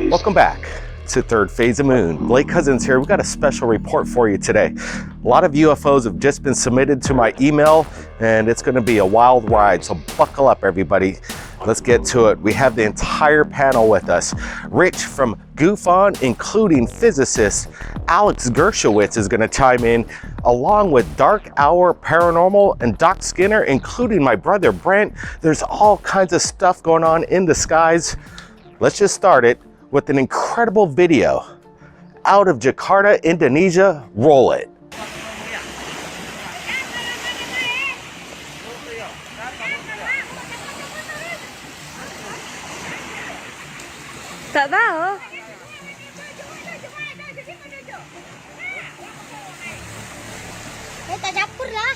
Welcome back to Third Phase of Moon. Blake Cousins here. We've got a special report for you today. A lot of UFOs have just been submitted to my email, and it's going to be a wild ride, so buckle up, everybody. Let's get to it. We have the entire panel with us. Rich from GoofOn, including physicist Alex Gershowitz, is going to chime in, along with Dark Hour Paranormal and Doc Skinner, including my brother Brent. There's all kinds of stuff going on in the skies. Let's just start it with an incredible video out of Jakarta, Indonesia. Roll it. Tak tahu. Tak campur lah.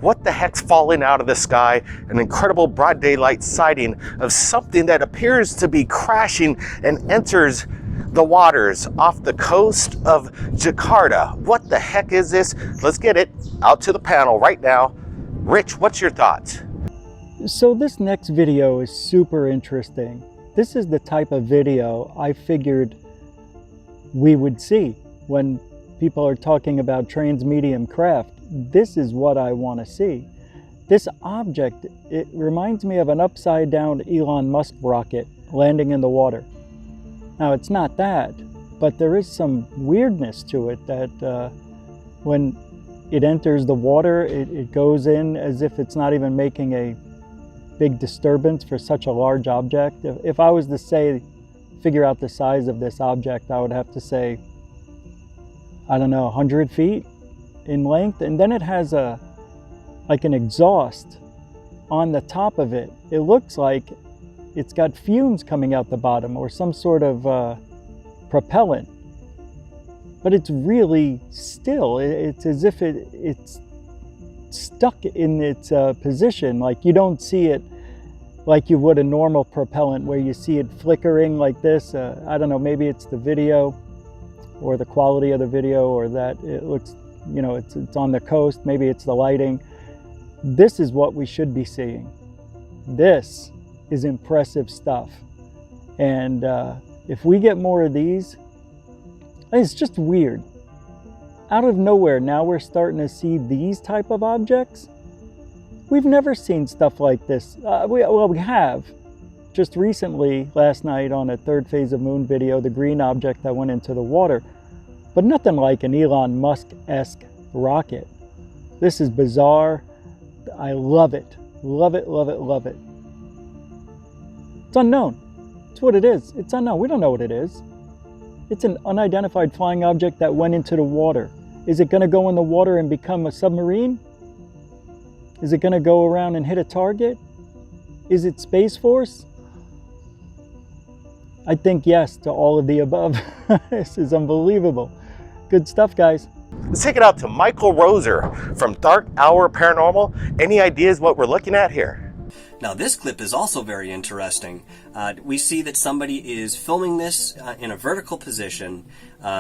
What the heck's falling out of the sky? An incredible broad daylight sighting of something that appears to be crashing and enters the waters off the coast of Jakarta. What the heck is this? Let's get it out to the panel right now. Rich, what's your thoughts? So this next video is super interesting. This is the type of video I figured we would see when people are talking about transmedium craft. This is what I want to see. This object, it reminds me of an upside down Elon Musk rocket landing in the water. Now it's not that, but there is some weirdness to it that when it enters the water, it goes in as if it's not even making a big disturbance for such a large object. If I was to say, figure out the size of this object, I would have to say, I don't know, 100 feet in length. And then it has like an exhaust on the top of it. It looks like it's got fumes coming out the bottom or some sort of propellant. But it's really still. It's as if it's stuck in its position. Like you don't see it like you would a normal propellant where you see it flickering like this. I don't know, maybe it's the video or the quality of the video, or that it looks, you know, it's on the coast. Maybe it's the lighting. This is what we should be seeing. This is impressive stuff. And if we get more of these, it's just weird. Out of nowhere, now we're starting to see these type of objects. We've never seen stuff like this. We have. Just recently, last night on a Third Phase of Moon video, the green object that went into the water. But nothing like an Elon Musk-esque rocket. This is bizarre. I love it. Love it, love it, love it. It's unknown. It's what it is. It's unknown. We don't know what it is. It's an unidentified flying object that went into the water. Is it going to go in the water and become a submarine? Is it going to go around and hit a target? Is it Space Force? I think yes to all of the above. This is unbelievable. Good stuff, guys. Let's take it out to Michael Roser from Dark Hour Paranormal. Any ideas what we're looking at here? Now this clip is also very interesting. We see that somebody is filming this in a vertical position,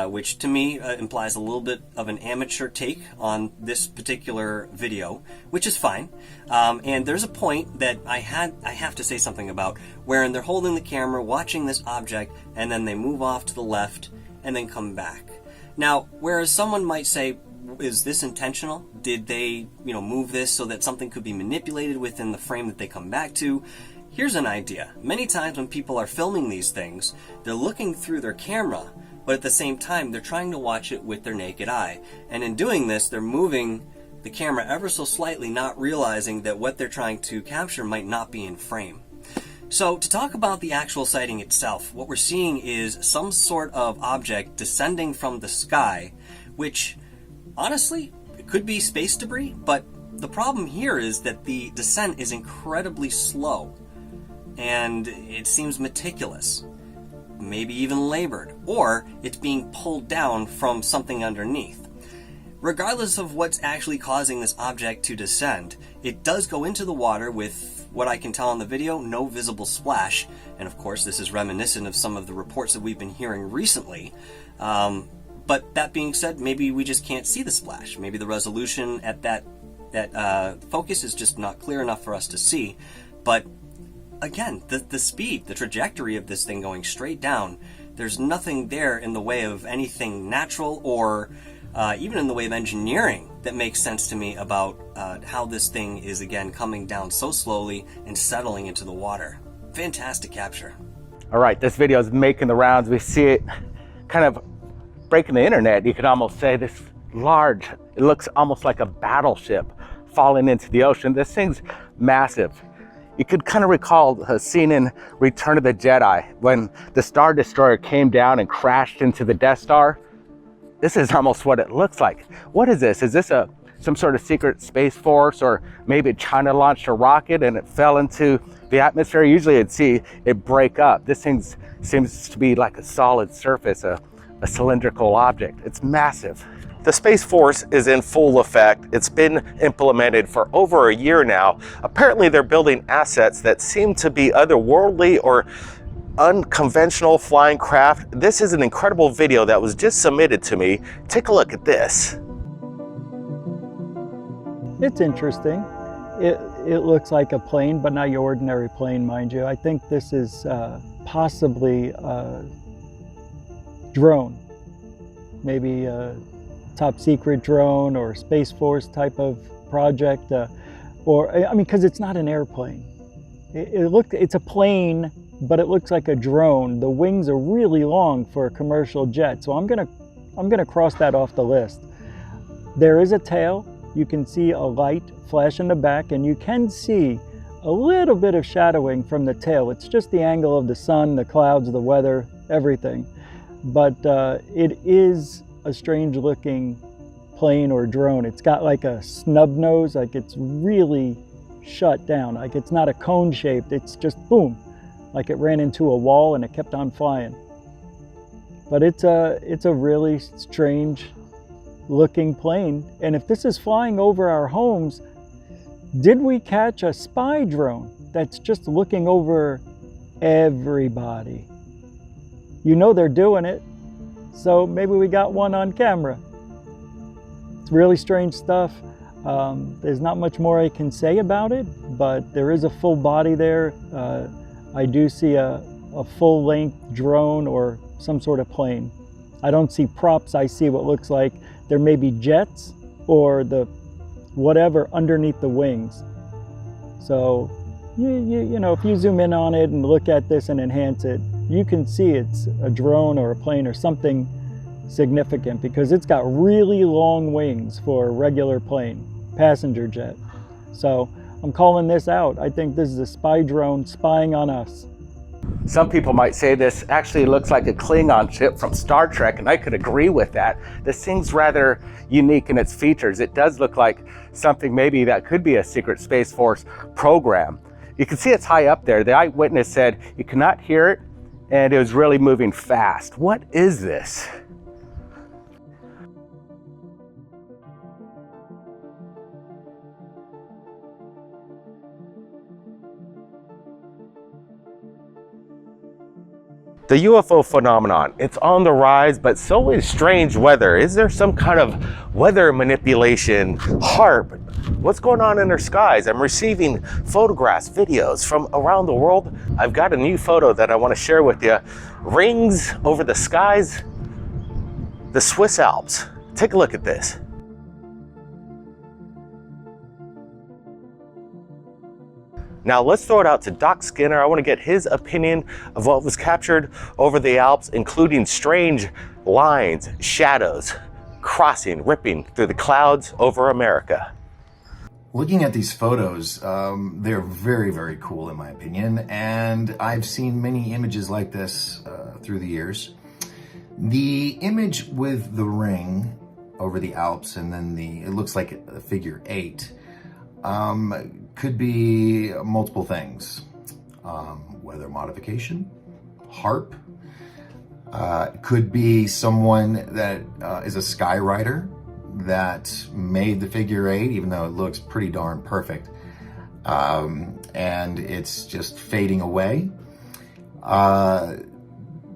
which to me implies a little bit of an amateur take on this particular video, which is fine. And there's a point that I have to say something about, wherein they're holding the camera, watching this object, and then they move off to the left and then come back. Now, whereas someone might say, is this intentional? Did they, move this so that something could be manipulated within the frame that they come back to? Here's an idea. Many times when people are filming these things, they're looking through their camera, but at the same time, they're trying to watch it with their naked eye. And in doing this, they're moving the camera ever so slightly, not realizing that what they're trying to capture might not be in frame. So to talk about the actual sighting itself, what we're seeing is some sort of object descending from the sky, which honestly, it could be space debris, but the problem here is that the descent is incredibly slow, and it seems meticulous, maybe even labored, or it's being pulled down from something underneath. Regardless of what's actually causing this object to descend, it does go into the water with what I can tell on the video, no visible splash. And of course, this is reminiscent of some of the reports that we've been hearing recently. But that being said, maybe we just can't see the splash. Maybe the resolution at that focus is just not clear enough for us to see. But again, the speed, the trajectory of this thing going straight down, there's nothing there in the way of anything natural or even in the way of engineering that makes sense to me about how this thing is, again, coming down so slowly and settling into the water. Fantastic capture. All right, this video is making the rounds. We see it kind of breaking the internet. You could almost say this large, it looks almost like a battleship falling into the ocean. This thing's massive. You could kind of recall a scene in Return of the Jedi when the Star Destroyer came down and crashed into the Death Star. This is almost what it looks like. What is this? Is this some sort of secret space force, or maybe China launched a rocket and it fell into the atmosphere? Usually you'd see it break up. This thing seems to be like a solid surface, a cylindrical object. It's massive. The Space Force is in full effect. It's been implemented for over a year now. Apparently they're building assets that seem to be otherworldly or unconventional flying craft. This is an incredible video that was just submitted to me. Take a look at this. It's interesting. It looks like a plane, but not your ordinary plane, mind you. I think this is possibly a drone, maybe a top secret drone or Space Force type of project, or I mean, because it's not an airplane. It's a plane, but it looks like a drone. The wings are really long for a commercial jet, so I'm gonna cross that off the list. There is a tail. You can see a light flash in the back, and you can see a little bit of shadowing from the tail. It's just the angle of the sun, the clouds, the weather, everything. But it is a strange looking plane or drone. It's got like a snub nose, like it's really shut down. Like it's not a cone shaped, it's just boom, like it ran into a wall and it kept on flying. But it's a really strange looking plane. And if this is flying over our homes, did we catch a spy drone that's just looking over everybody? You know they're doing it, so maybe we got one on camera. It's really strange stuff. There's not much more I can say about it, but there is a full body there. I do see a full-length drone or some sort of plane. I don't see props. I see what looks like there may be jets or the whatever underneath the wings. So you know, if you zoom in on it and look at this and enhance it, you can see it's a drone or a plane or something significant, because it's got really long wings for a regular plane, passenger jet. So I'm calling this out. I think this is a spy drone spying on us. Some people might say this actually looks like a Klingon ship from Star Trek, and I could agree with that. This thing's rather unique in its features. It does look like something maybe that could be a secret Space Force program. You can see it's high up there. The eyewitness said you could not hear it, and it was really moving fast. What is this? The UFO phenomenon, it's on the rise, but so is strange weather. Is there some kind of weather manipulation, HARP? What's going on in our skies? I'm receiving photographs, videos from around the world. I've got a new photo that I want to share with you. Rings over the skies, the Swiss Alps. Take a look at this. Now let's throw it out to Doc Skinner. I want to get his opinion of what was captured over the Alps, including strange lines, shadows, crossing, ripping through the clouds over America. Looking at these photos, they're very, very cool in my opinion, and I've seen many images like this through the years. The image with the ring over the Alps, and then it looks like a figure 8, could be multiple things. Weather modification, HARP, could be someone that is a skywriter that made the figure 8, even though it looks pretty darn perfect. and it's just fading away.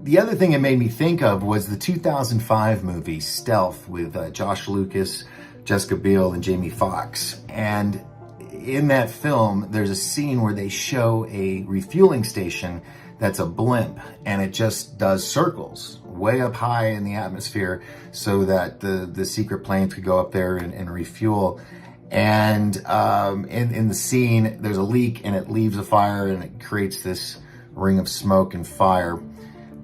The other thing it made me think of was the 2005 movie Stealth with Josh Lucas, Jessica Biel, and Jamie Foxx. And in that film, there's a scene where they show a refueling station that's a blimp, and it just does circles way up high in the atmosphere so that the secret planes could go up there and refuel. And in the scene, there's a leak, and it leaves a fire, and it creates this ring of smoke and fire.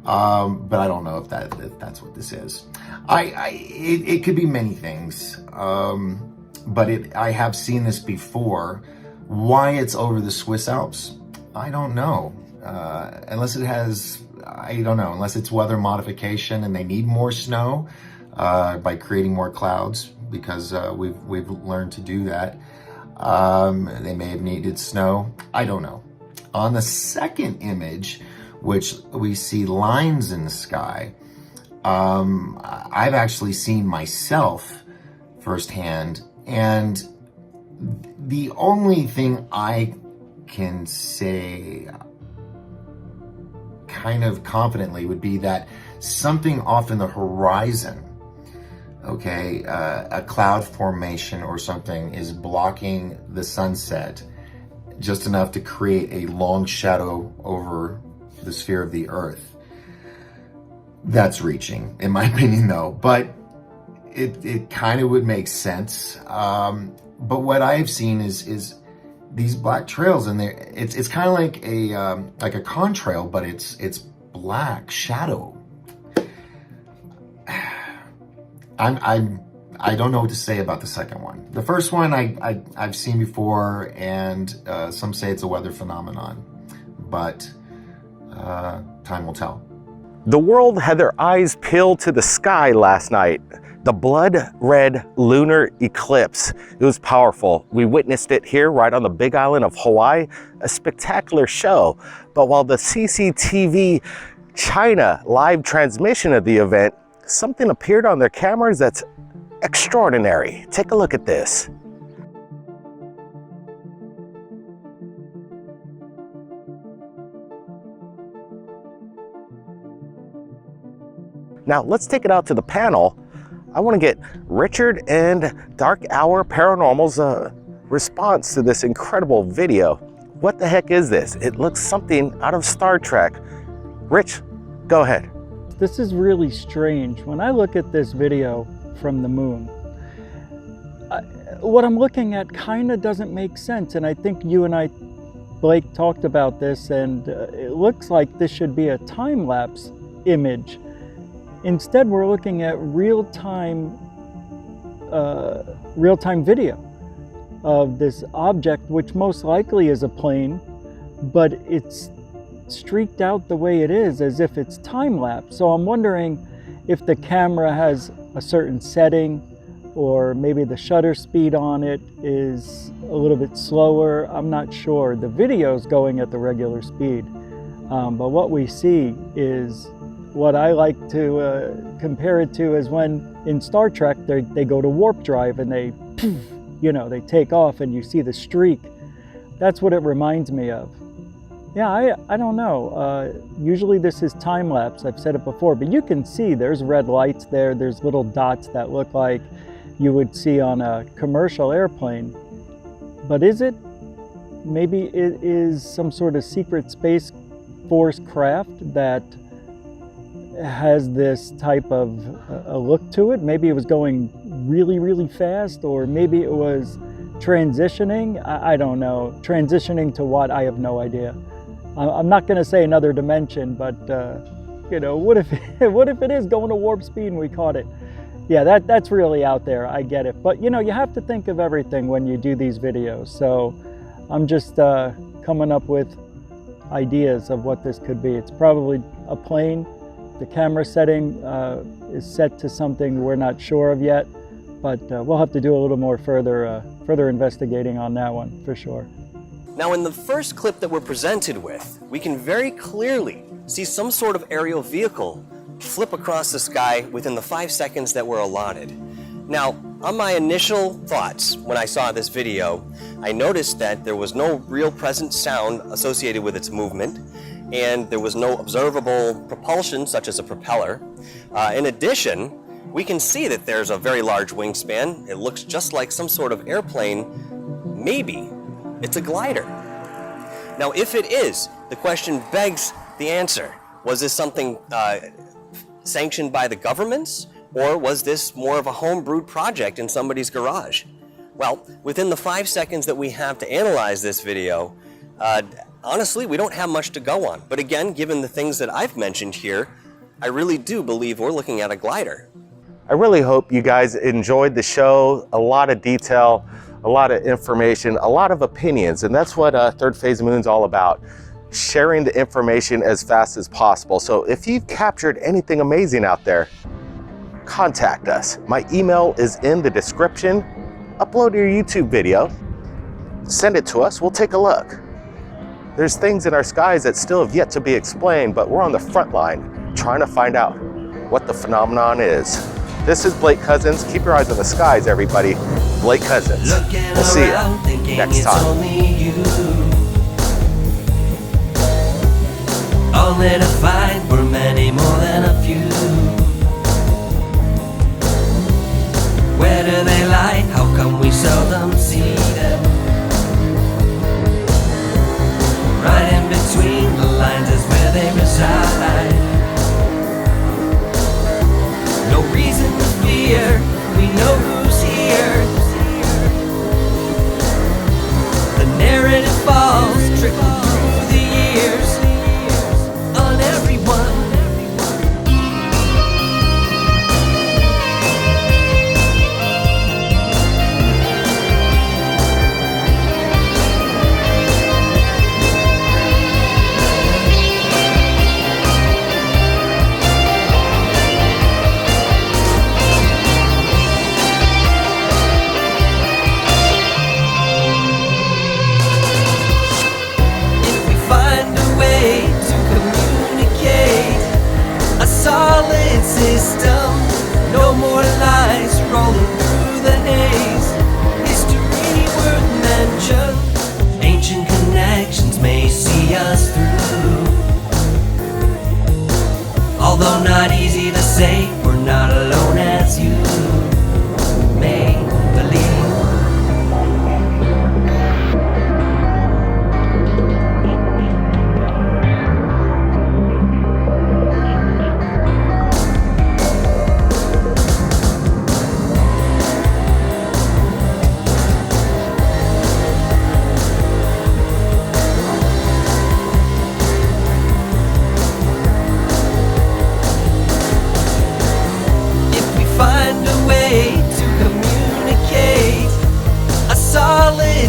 But I don't know if that's what this is. It could be many things, but I have seen this before. Why it's over the Swiss Alps, I don't know. Unless it's weather modification and they need more snow by creating more clouds, because we've learned to do that. They may have needed snow. I don't know. On the second image, which we see lines in the sky, I've actually seen myself firsthand, and the only thing I can say kind of confidently would be that something off in the horizon, okay, a cloud formation or something is blocking the sunset just enough to create a long shadow over the sphere of the Earth. That's reaching, in my opinion, though, but it kind of would make sense. But what I've seen is these black trails, and it's kind of like a contrail, but it's black shadow. I don't know what to say about the second one. The first one I've seen before, and some say it's a weather phenomenon, but time will tell. The world had their eyes peeled to the sky last night. The blood-red lunar eclipse. It was powerful. We witnessed it here right on the big island of Hawaii, a spectacular show. But while the CCTV China live transmission of the event, something appeared on their cameras that's extraordinary. Take a look at this. Now let's take it out to the panel. I want to get Richard and Dark Hour Paranormal's response to this incredible video. What the heck is this? It looks something out of Star Trek. Rich, go ahead. This is really strange. When I look at this video from the moon, what I'm looking at kind of doesn't make sense. And I think you and I, Blake, talked about this, and it looks like this should be a time-lapse image. Instead, we're looking at real-time video of this object, which most likely is a plane, but it's streaked out the way it is, as if it's time-lapse. So I'm wondering if the camera has a certain setting, or maybe the shutter speed on it is a little bit slower. I'm not sure. The video's going at the regular speed, but what we see is what I like to compare it to is when in Star Trek they go to warp drive and they take off and you see the streak. That's what it reminds me of. Yeah, I don't know. Usually this is time lapse. I've said it before, but you can see there's red lights there. There's little dots that look like you would see on a commercial airplane. But is it? Maybe it is some sort of secret Space Force craft that has this type of a look to it. Maybe it was going really, really fast, or maybe it was transitioning. I don't know. Transitioning to what? I have no idea. I'm not going to say another dimension, but what if it is going to warp speed and we caught it? Yeah, that's really out there. I get it. But you have to think of everything when you do these videos. So I'm just coming up with ideas of what this could be. It's probably a plane. The camera setting is set to something we're not sure of yet, but we'll have to do a little more further investigating on that one for sure. Now, in the first clip that we're presented with, we can very clearly see some sort of aerial vehicle flip across the sky within the 5 seconds that were allotted. Now, On my initial thoughts when I saw this video, I noticed that there was no real present sound associated with its movement, and there was no observable propulsion such as a propeller. In addition, we can see that there's a very large wingspan. It looks just like some sort of airplane. Maybe it's a glider. Now, if it is, the question begs the answer. Was this something sanctioned by the governments, or was this more of a home-brewed project in somebody's garage? Well, within the 5 seconds that we have to analyze this video, honestly, we don't have much to go on. But again, given the things that I've mentioned here, I really do believe we're looking at a glider. I really hope you guys enjoyed the show. A lot of detail, a lot of information, a lot of opinions, and that's what Third Phase Moon's all about. Sharing the information as fast as possible. So if you've captured anything amazing out there, contact us. My email is in the description. Upload your YouTube video, send it to us, we'll take a look. There's things in our skies that still have yet to be explained, but we're on the front line trying to find out what the phenomenon is. This is Blake Cousins. Keep your eyes on the skies, everybody. Blake Cousins. We'll see you next time. All that I find were many more than a few. Where do they lie? How come we seldom see them? Right in between the lines is where they reside. No reason to fear, we know who's here. The narrative falls, trickle through the years on everyone. Solid system, no more lies rolling through the haze. History worth mention, ancient connections may see us through. Although not easy to say, we're not alone as you may believe.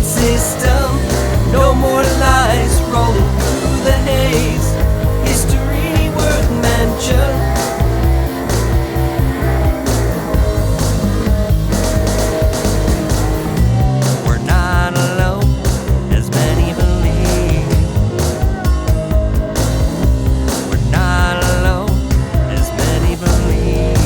System, no more lies rolling through the haze. History worth mention. We're not alone, as many believe. We're not alone, as many believe.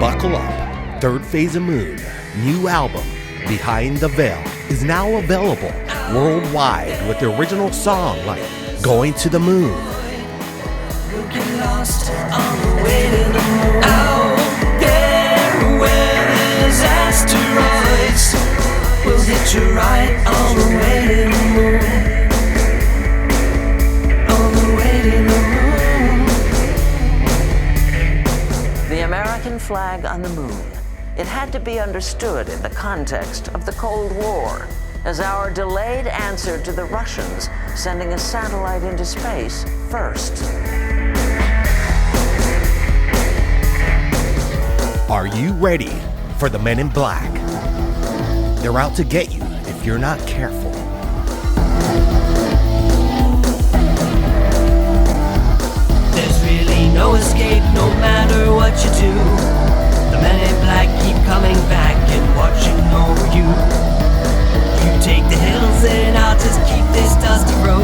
Buckle up. Third Phase of Moon, new album, Behind the Veil, is now available worldwide with the original song like Going to the Moon. We'll get lost on the way to the moon. Out there where there's asteroids, we'll hit you right on the way to the moon. On the way to the moon. The American flag on the moon. It had to be understood in the context of the Cold War as our delayed answer to the Russians sending a satellite into space first. Are you ready for the Men in Black? They're out to get you if you're not careful. There's really no escape no matter what you do. The men in black keep coming back and watching over you. You take the hills and I'll just keep this dusty road.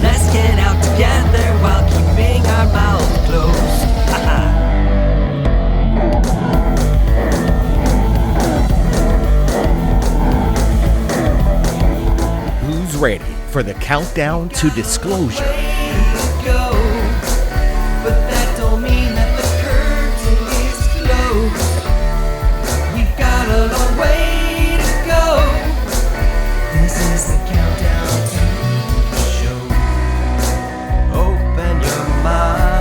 Let's get out together while keeping our mouths closed. Who's ready for the countdown to disclosure? Go, but that don't mean that the curtain is closed. We've got a long way to go. This is the countdown to the show. Open your mind.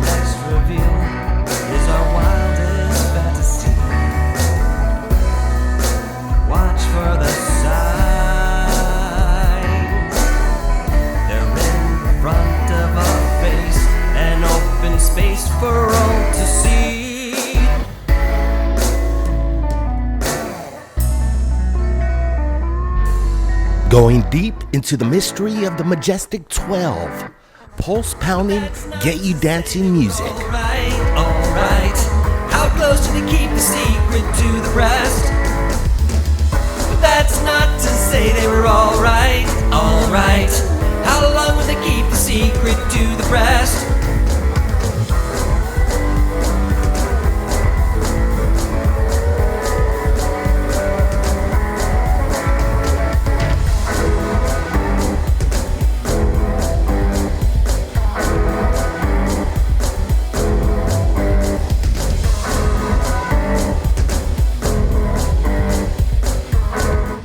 Next reveal is our wildest fantasy. Watch for the signs. They're in front of our face, an open space for all to see. Going deep into the mystery of the majestic 12. Pulse pounding, get you dancing music. Alright. How close do they keep the secret to the breast? But that's not to say they were alright. Alright. How long will they keep the secret to the breast?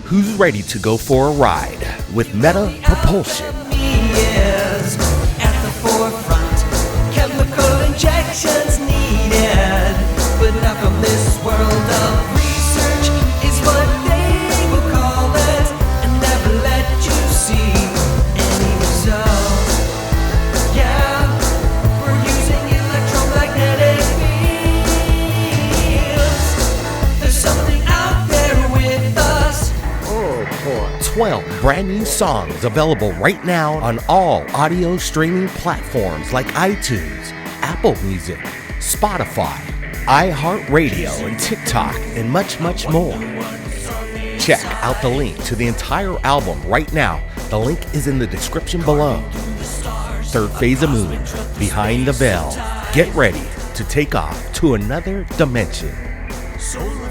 Who's ready to go for a ride with Meta Propulsion? Is at the forefront. Chemical injections needed, but not from this world of research is what they will call it, and never let you see any result. Yeah, we're using electromagnetic fields. There's something out there with us. 12 brand new songs available right now on all audio streaming platforms like iTunes, Apple Music, Spotify, iHeartRadio, and TikTok, and much, much more. Check out the link to the entire album right now. The link is in the description below. Third Phase of Moon, Behind the Veil. Get ready to take off to another dimension. Solar